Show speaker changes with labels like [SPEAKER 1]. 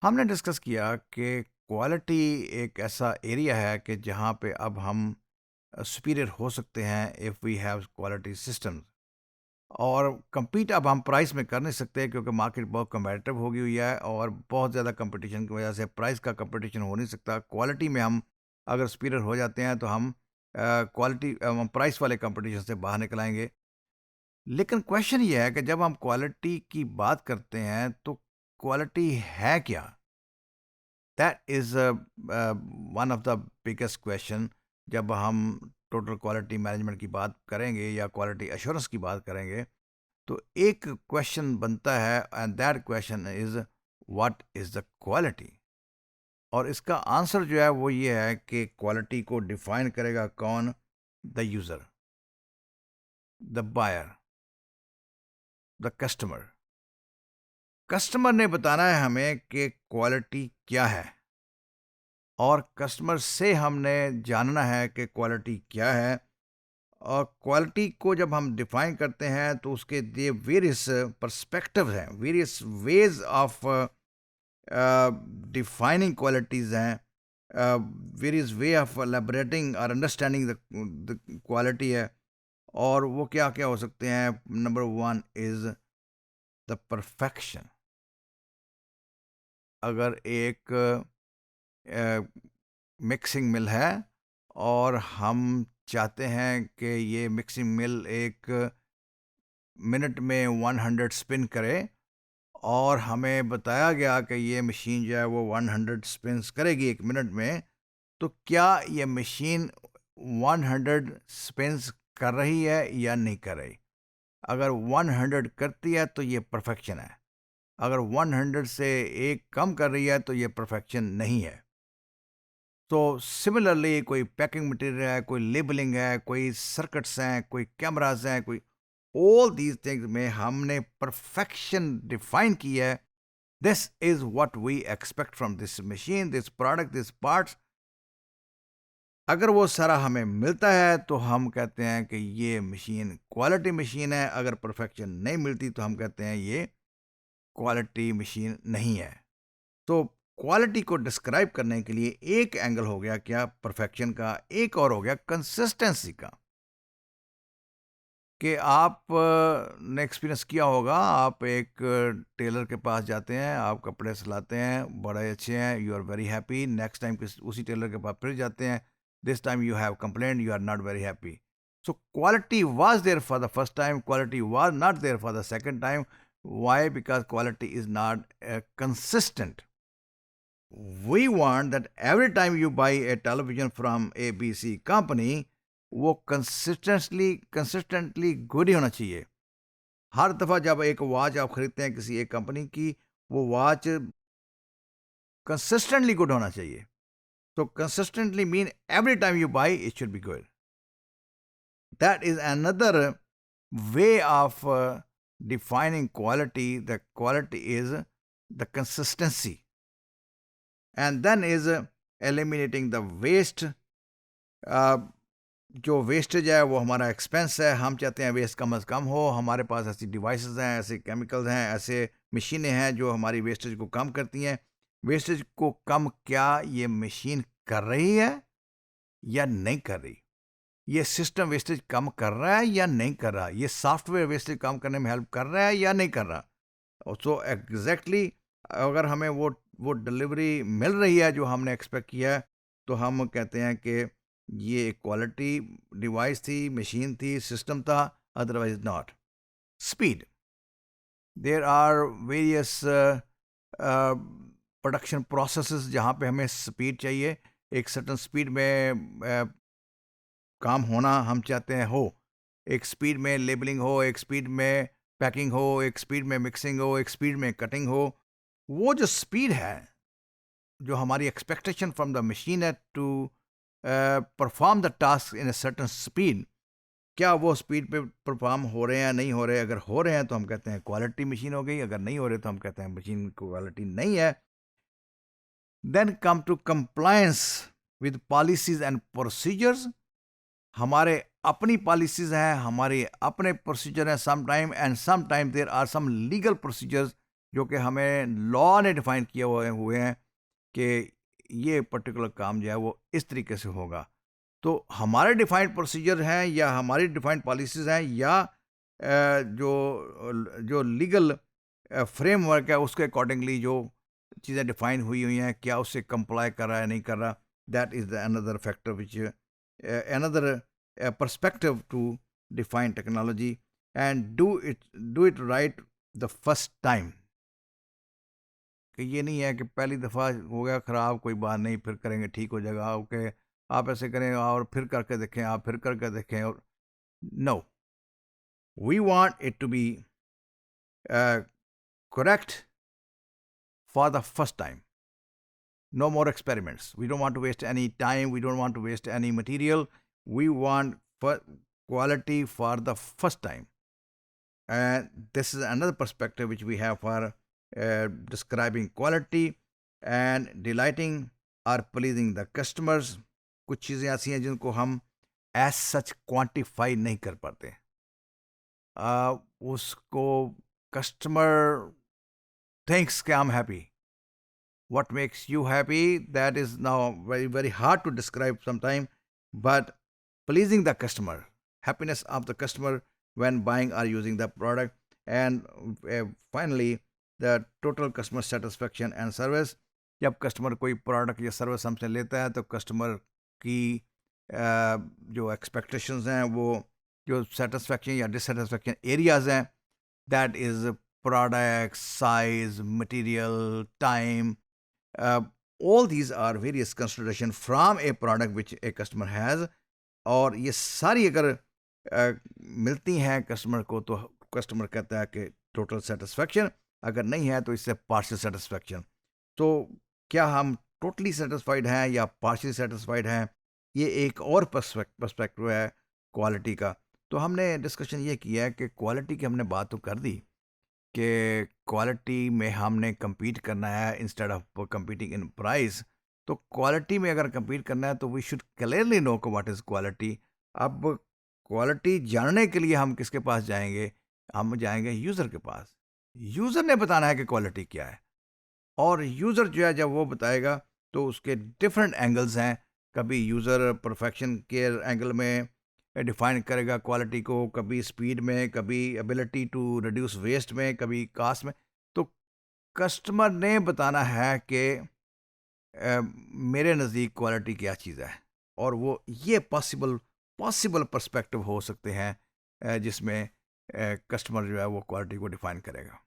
[SPEAKER 1] हमने डिस्कस किया कि क्वालिटी एक ऐसा एरिया है कि जहाँ पे अब हम सुपीरियर हो सकते हैं if we have quality systems. और compete अब हम प्राइस में कर नहीं सकते क्योंकि मार्केट बहुत कम्पेटिटिव हो गई हुई है और बहुत ज़्यादा कंपटीशन की वजह से प्राइस का कंपटीशन हो नहीं सकता। क्वालिटी में हम अगर सुपीरियर हो जाते हैं तो हम क्वालिटी प्राइस वाले कंपटीशन से बाहर निकल आएंगे। लेकिन क्वेश्चन ये है कि जब हम क्वालिटी की बात करते हैं तो क्वालिटी है क्या? That is one of the biggest question. जब हम टोटल क्वालिटी मैनेजमेंट की बात करेंगे या क्वालिटी एश्योरेंस की बात करेंगे तो एक क्वेश्चन बनता है and that question is what is the quality. और इसका आंसर जो है वो ये है कि क्वालिटी को डिफाइन करेगा कौन? The user, the buyer, the customer. Customer ने बताना है हमें कि क्वालिटी क्या है और कस्टमर से हमने जानना है कि क्वालिटी क्या है। और क्वालिटी को जब हम डिफाइन करते हैं तो उसके लिए वेरियस पर्सपेक्टिव हैं, various ways of defining qualities हैं, वेरियस वे ऑफ एलेबरेटिंग और अंडरस्टैंडिंग द क्वालिटी है। और वो क्या क्या हो सकते हैं? Number one is the perfection. अगर एक मिक्सिंग मिल है और हम चाहते हैं कि ये मिक्सिंग मिल एक मिनट में 100 स्पिन करे और हमें बताया गया कि ये मशीन जो है वो 100 स्पिन्स करेगी एक मिनट में, तो क्या ये मशीन 100 स्पिन्स कर रही है या नहीं कर रही? अगर 100 करती है तो ये परफेक्शन है। अगर 100 से एक कम कर रही है तो ये परफेक्शन नहीं है। तो सिमिलरली कोई पैकिंग मटेरियल है, कोई लेबलिंग है, कोई सर्किट्स हैं, कोई कैमरास हैं, कोई ऑल दीज थिंग्स में हमने परफेक्शन डिफाइन की है। This is what we expect from this machine, this product, this parts. अगर वो सारा हमें मिलता है तो हम कहते हैं कि ये मशीन क्वालिटी मशीन है। अगर परफेक्शन नहीं मिलती तो हम कहते हैं ये क्वालिटी मशीन नहीं है। तो क्वालिटी को डिस्क्राइब करने के लिए एक एंगल हो गया क्या परफेक्शन का, एक और हो गया कंसिस्टेंसी का। कि आप ने एक्सपीरियंस किया होगा, आप एक टेलर के पास जाते हैं, आप कपड़े सिलाते हैं, बड़े अच्छे हैं, you are very happy. Next time किस उसी टेलर के पास फिर जाते हैं, this time you have complaint, you are not very happy. So quality was there for the first time, quality was not there for the second time. Why? Because quality is not consistent. We want that every time you buy a television from ABC company, वो consistently good ही होना चाहिए। हर दफ़ा जब एक watch आप खरीदते हैं किसी एक कंपनी की, वो वॉच कंसिस्टेंटली गुड होना चाहिए। तो consistently mean every time you buy it should be good. That is another way of defining quality. The quality is the consistency, and then is eliminating the waste. uh, जो wastage है वो हमारा expense है। हम चाहते हैं waste कम अज़ कम हो। हमारे पास ऐसी डिवाइसेस हैं, ऐसे केमिकल्स हैं, ऐसे मशीनें हैं जो हमारी वेस्टेज को कम करती हैं। वेस्टेज को कम क्या ये मशीन कर रही है या नहीं कर रही? ये सिस्टम वेस्टेज कम कर रहा है या नहीं कर रहा? ये सॉफ्टवेयर वेस्टेज कम करने में हेल्प कर रहा है या नहीं कर रहा? और सो एग्जैक्टली अगर हमें वो डिलीवरी मिल रही है जो हमने एक्सपेक्ट किया है, तो हम कहते हैं कि ये एक क्वालिटी डिवाइस थी, मशीन थी, सिस्टम था, otherwise not. Speed. There are various production processes जहाँ पे हमें स्पीड चाहिए। एक सर्टन स्पीड में काम होना हम चाहते हैं हो। एक स्पीड में लेबलिंग हो, एक स्पीड में पैकिंग हो, एक स्पीड में मिक्सिंग हो, एक स्पीड में कटिंग हो। वो जो स्पीड है, जो हमारी एक्सपेक्टेशन फ्रॉम द मशीन है to perform the task in a certain speed, क्या वो स्पीड पे परफॉर्म हो रहे हैं या नहीं हो रहे? अगर हो रहे हैं तो हम कहते हैं क्वालिटी मशीन हो गई, अगर नहीं हो रहे तो हम कहते हैं मशीन क्वालिटी नहीं है। Then come to compliance with policies and procedures. हमारे अपनी पॉलिसीज हैं, हमारे अपने प्रोसीजर हैं some time, and some time there are some legal procedures जो कि हमें लॉ ने डिफाइन किए हुए हैं कि ये पर्टिकुलर काम जो है वो इस तरीके से होगा। तो हमारे डिफाइंड प्रोसीजर हैं या हमारी डिफाइंड पॉलिसीज़ हैं या जो लीगल फ्रेमवर्क है उसके अकॉर्डिंगली जो चीज़ें डिफाइन हुई हुई हैं, क्या उससे कंप्लाई कर रहा है, नहीं कर रहा, that is the another factor which another perspective to define technology and do it right the first time. कि ये नहीं है कि पहली दफ़ा हो गया ख़राब, कोई बात नहीं, फिर करेंगे, ठीक हो जाएगा, ओके, आप ऐसे करें और फिर करके देखें, आप फिर करके देखें। और no, we want it to be correct for the first time. No more experiments. We don't want to waste any time. We don't want to waste any material. We want quality for the first time. And this is another perspective which we have for describing quality and delighting or pleasing the customers. कुछ चीज़ें ऐसी हैं जिनको हम as such quantify नहीं कर पाते। उसको कस्टमर थिंक्स कि I am happy, what makes you happy, that is now very very hard to describe sometime, but pleasing the customer, happiness of the customer when buying or using the product, and finally the total customer satisfaction and service। जब customer कोई product या service हमसे लेता है तो customer की जो expectations हैं, वो जो सेटिस्फेक्शन या डिससेटिस्फेक्शन एरियाज हैं, that is product, size, material, time, all these are various consideration from a product which a customer has। और ये सारी अगर मिलती हैं कस्टमर को तो कस्टमर कहता है कि टोटल सेटिस्फेक्शन, अगर नहीं है तो इससे पार्शियल सेटिस्फेक्शन। तो क्या हम टोटली सेटिस्फाइड हैं या पार्शियल सेटिस्फाइड हैं, ये एक और पर्सपेक्टिव है क्वालिटी का। तो हमने डिस्कशन ये किया है कि क्वालिटी की हमने बात तो कर दी कि क्वालिटी में हमने compete करना है instead of competing in price. तो क्वालिटी में अगर compete करना है तो we should clearly know what is quality. अब क्वालिटी जानने के लिए हम किसके पास जाएंगे? हम जाएंगे यूज़र के पास। यूज़र ने बताना है कि क्वालिटी क्या है, और यूज़र जो है जब वो बताएगा तो उसके डिफरेंट एंगल्स हैं। कभी यूज़र परफेक्शन के एंगल में डिफाइन करेगा क्वालिटी को, कभी स्पीड में, कभी एबिलिटी टू रिड्यूस वेस्ट में, कभी कास्ट में। तो कस्टमर ने बताना है कि मेरे नज़दीक क्वालिटी क्या चीज़ है, और वो ये पॉसिबल पर्सपेक्टिव हो सकते हैं जिसमें कस्टमर जो है वो क्वालिटी को डिफाइन करेगा।